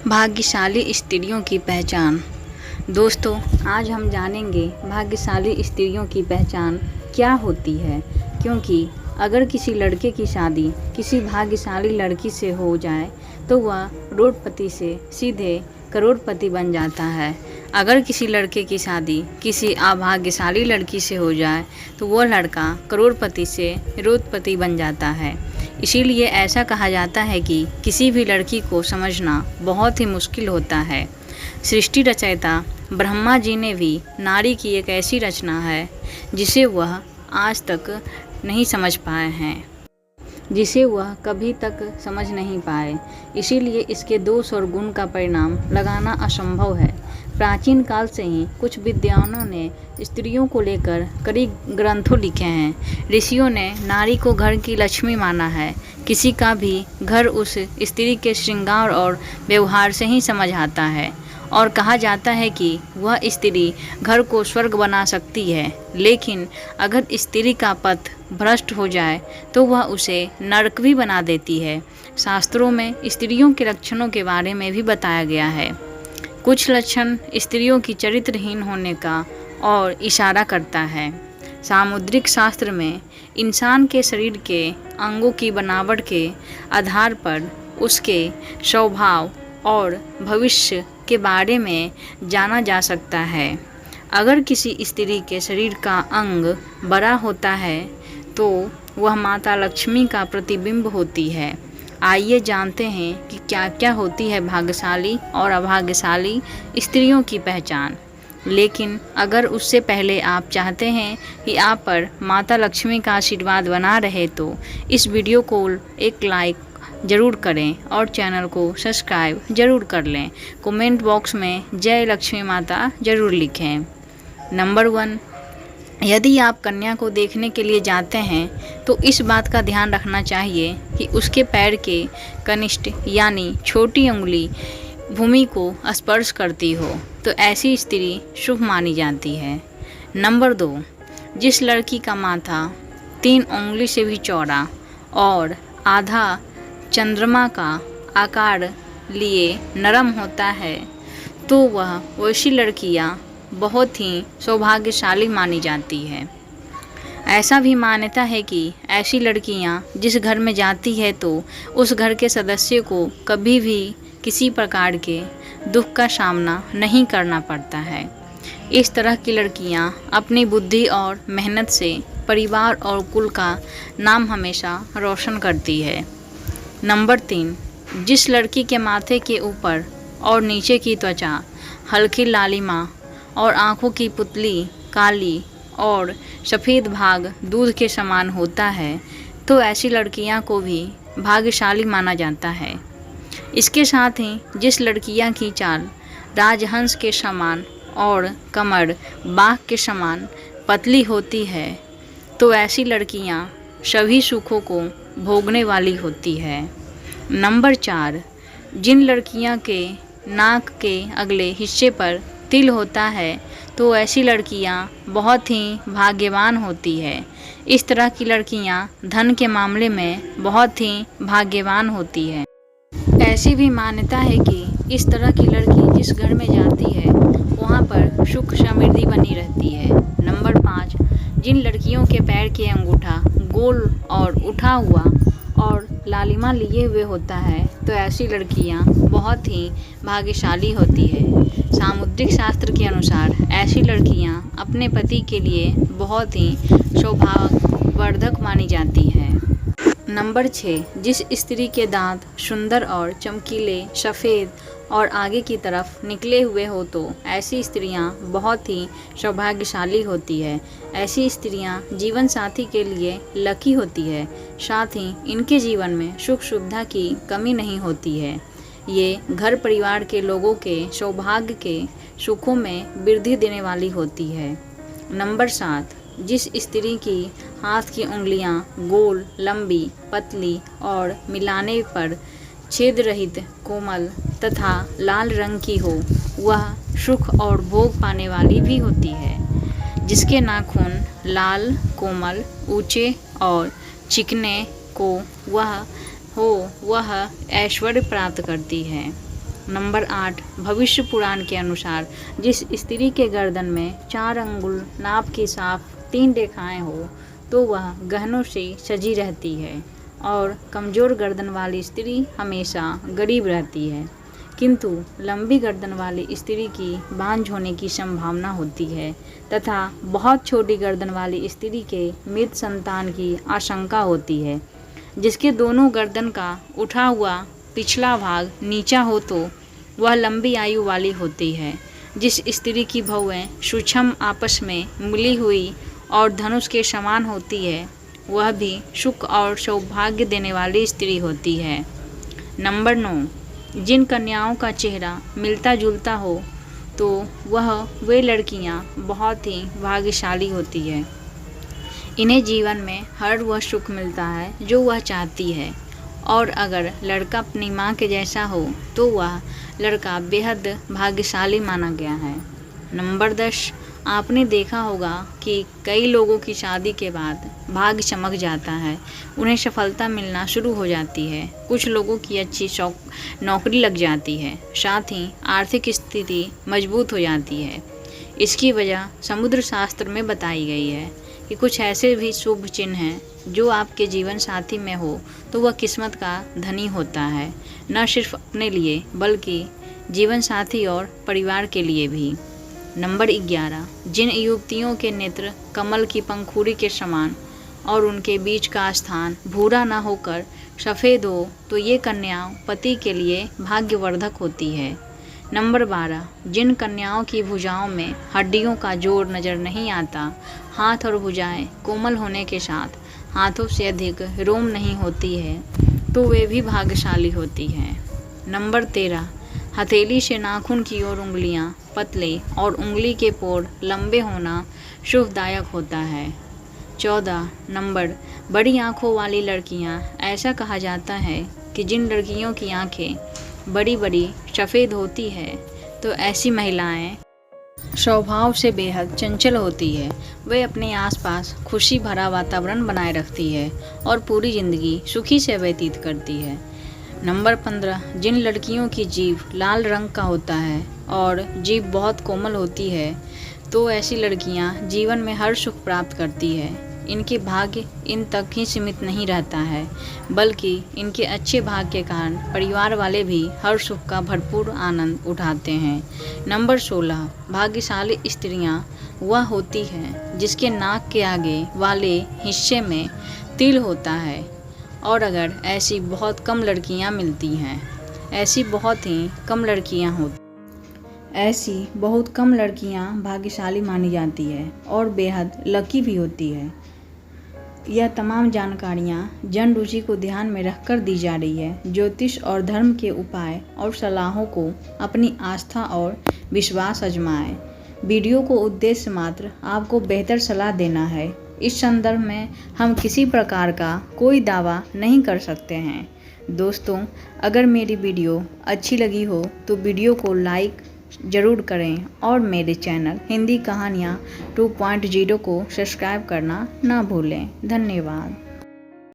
भाग्यशाली स्त्रियों की पहचान। दोस्तों, आज हम जानेंगे भाग्यशाली स्त्रियों की पहचान क्या होती है, क्योंकि अगर किसी लड़के की शादी किसी भाग्यशाली लड़की से हो जाए तो वह करोड़पति से सीधे करोड़पति बन जाता है। अगर किसी लड़के की शादी किसी अभाग्यशाली लड़की से हो जाए तो वह लड़का करोड़पति से करोड़पति बन जाता है। इसीलिए ऐसा कहा जाता है कि किसी भी लड़की को समझना बहुत ही मुश्किल होता है। सृष्टि रचयिता ब्रह्मा जी ने भी नारी की एक ऐसी रचना है जिसे वह आज तक नहीं समझ पाए हैं, जिसे वह कभी तक समझ नहीं पाए। इसीलिए इसके दोष और गुण का परिणाम लगाना असंभव है। प्राचीन काल से ही कुछ विद्वानों ने स्त्रियों को लेकर कई ग्रंथों लिखे हैं। ऋषियों ने नारी को घर की लक्ष्मी माना है। किसी का भी घर उस स्त्री के श्रृंगार और व्यवहार से ही समझ आता है और कहा जाता है कि वह स्त्री घर को स्वर्ग बना सकती है, लेकिन अगर स्त्री का पथ भ्रष्ट हो जाए तो वह उसे नरक भी बना देती है। शास्त्रों में स्त्रियों के लक्षणों के बारे में भी बताया गया है। कुछ लक्षण स्त्रियों की चरित्रहीन होने का और इशारा करता है। सामुद्रिक शास्त्र में इंसान के शरीर के अंगों की बनावट के आधार पर उसके स्वभाव और भविष्य के बारे में जाना जा सकता है। अगर किसी स्त्री के शरीर का अंग बड़ा होता है तो वह माता लक्ष्मी का प्रतिबिंब होती है। आइए जानते हैं कि क्या क्या होती है भाग्यशाली और अभाग्यशाली स्त्रियों की पहचान। लेकिन अगर उससे पहले आप चाहते हैं कि आप पर माता लक्ष्मी का आशीर्वाद बना रहे तो इस वीडियो को एक लाइक ज़रूर करें और चैनल को सब्सक्राइब ज़रूर कर लें। कमेंट बॉक्स में जय लक्ष्मी माता ज़रूर लिखें। नंबर 1, यदि आप कन्या को देखने के लिए जाते हैं तो इस बात का ध्यान रखना चाहिए कि उसके पैर के कनिष्ठ यानी छोटी उंगली भूमि को स्पर्श करती हो तो ऐसी स्त्री शुभ मानी जाती है। नंबर 2, जिस लड़की का माथा 3 उंगली से भी चौड़ा और आधा चंद्रमा का आकार लिए नरम होता है तो वह वैसी लड़कियां बहुत ही सौभाग्यशाली मानी जाती है। ऐसा भी मान्यता है कि ऐसी लड़कियां जिस घर में जाती है तो उस घर के सदस्य को कभी भी किसी प्रकार के दुख का सामना नहीं करना पड़ता है। इस तरह की लड़कियां अपनी बुद्धि और मेहनत से परिवार और कुल का नाम हमेशा रोशन करती है। नंबर 3, जिस लड़की के माथे के ऊपर और नीचे की त्वचा हल्की लालिमा और आँखों की पुतली काली और सफ़ेद भाग दूध के समान होता है तो ऐसी लड़कियां को भी भाग्यशाली माना जाता है। इसके साथ ही जिस लड़कियां की चाल राजहंस के समान और कमर बाघ के समान पतली होती है तो ऐसी लड़कियां सभी सुखों को भोगने वाली होती है। नंबर 4, जिन लड़कियां के नाक के अगले हिस्से पर तिल होता है तो ऐसी लड़कियां बहुत ही भाग्यवान होती है। इस तरह की लड़कियां धन के मामले में बहुत ही भाग्यवान होती है। ऐसी भी मान्यता है कि इस तरह की लड़की जिस घर में जाती है वहां पर सुख समृद्धि बनी रहती है। नंबर 5, जिन लड़कियों के पैर के अंगूठा गोल और उठा हुआ और लालिमा लिए हुए होता है तो ऐसी लड़कियां बहुत ही भाग्यशाली होती है। सामुद्रिक शास्त्र के अनुसार ऐसी लड़कियां अपने पति के लिए बहुत ही सौभाग्यवर्धक मानी जाती है। नंबर 6, जिस स्त्री के दांत सुंदर और चमकीले सफ़ेद और आगे की तरफ निकले हुए हो तो ऐसी स्त्रियां बहुत ही सौभाग्यशाली होती है। ऐसी स्त्रियां जीवन साथी के लिए लकी होती है। साथ ही इनके जीवन में सुख सुविधा की कमी नहीं होती है। ये घर परिवार के लोगों के सौभाग्य के सुखों में वृद्धि देने वाली होती है। नंबर 7, जिस स्त्री की हाथ की उंगलियां गोल, लंबी, पतली और मिलाने पर छेद रहित, कोमल तथा लाल रंग की हो वह सुख और भोग पाने वाली भी होती है। जिसके नाखून लाल, कोमल, ऊंचे और चिकने को वह ऐश्वर्य प्राप्त करती है। नंबर 8, भविष्य पुराण के अनुसार जिस स्त्री के गर्दन में 4 अंगुल नाप के साफ 3 रेखाएं हो तो वह गहनों से सजी रहती है और कमज़ोर गर्दन वाली स्त्री हमेशा गरीब रहती है। किंतु लंबी गर्दन वाली स्त्री की बांझ होने की संभावना होती है तथा बहुत छोटी गर्दन वाली स्त्री के मृत संतान की आशंका होती है। जिसके दोनों गर्दन का उठा हुआ पिछला भाग नीचा हो तो वह लंबी आयु वाली होती है। जिस स्त्री की भौहें सूक्ष्म आपस में मिली हुई और धनुष के समान होती है वह भी सुख और सौभाग्य देने वाली स्त्री होती है। नंबर 9, जिन कन्याओं का चेहरा मिलता जुलता हो तो वे लड़कियां बहुत ही भाग्यशाली होती है। इन्हें जीवन में हर वह सुख मिलता है जो वह चाहती है और अगर लड़का अपनी माँ के जैसा हो तो वह लड़का बेहद भाग्यशाली माना गया है। नंबर 10, आपने देखा होगा कि कई लोगों की शादी के बाद भाग्य चमक जाता है, उन्हें सफलता मिलना शुरू हो जाती है, कुछ लोगों की अच्छी नौकरी लग जाती है, साथ ही आर्थिक स्थिति मजबूत हो जाती है। इसकी वजह समुद्र शास्त्र में बताई गई है कि कुछ ऐसे भी शुभ चिन्ह हैं जो आपके जीवन साथी में हो तो वह किस्मत का धनी होता है, न सिर्फ अपने लिए बल्कि जीवन साथी और परिवार के लिए भी। नंबर 11, जिन युवतियों के नेत्र कमल की पंखुड़ी के समान और उनके बीच का स्थान भूरा न होकर सफ़ेद हो तो ये कन्याओं पति के लिए भाग्यवर्धक होती है। नंबर 12, जिन कन्याओं की भुजाओं में हड्डियों का जोड़ नज़र नहीं आता, हाथ और भुजाएं कोमल होने के साथ हाथों से अधिक रोम नहीं होती है तो वे भी भाग्यशाली होती हैं। नंबर 13, हथेली से नाखून की ओर उंगलियां पतले और उंगली के पोर लंबे होना शुभदायक होता है। 14 नंबर, बड़ी आँखों वाली लड़कियां, ऐसा कहा जाता है कि जिन लड़कियों की आँखें बड़ी बड़ी सफ़ेद होती है तो ऐसी महिलाएं स्वभाव से बेहद चंचल होती है। वे अपने आसपास खुशी भरा वातावरण बनाए रखती है और पूरी ज़िंदगी सुखी से व्यतीत करती है। नंबर 15, जिन लड़कियों की जीभ लाल रंग का होता है और जीभ बहुत कोमल होती है तो ऐसी लड़कियां जीवन में हर सुख प्राप्त करती है। इनके भाग्य इन तक ही सीमित नहीं रहता है बल्कि इनके अच्छे भाग्य के कारण परिवार वाले भी हर सुख का भरपूर आनंद उठाते हैं। नंबर 16, भाग्यशाली स्त्रियां वह होती हैं जिसके नाक के आगे वाले हिस्से में तिल होता है और अगर ऐसी बहुत कम लड़कियां मिलती हैं, ऐसी बहुत कम लड़कियां भाग्यशाली मानी जाती है और बेहद लकी भी होती है। यह तमाम जानकारियां जन रुचि को ध्यान में रखकर दी जा रही है। ज्योतिष और धर्म के उपाय और सलाहों को अपनी आस्था और विश्वास आजमाएं। वीडियो को उद्देश्य मात्र आपको बेहतर सलाह देना है। इस संदर्भ में हम किसी प्रकार का कोई दावा नहीं कर सकते हैं। दोस्तों, अगर मेरी वीडियो अच्छी लगी हो तो वीडियो को लाइक ज़रूर करें और मेरे चैनल हिंदी कहानियाँ 2.0 को सब्सक्राइब करना ना भूलें। धन्यवाद।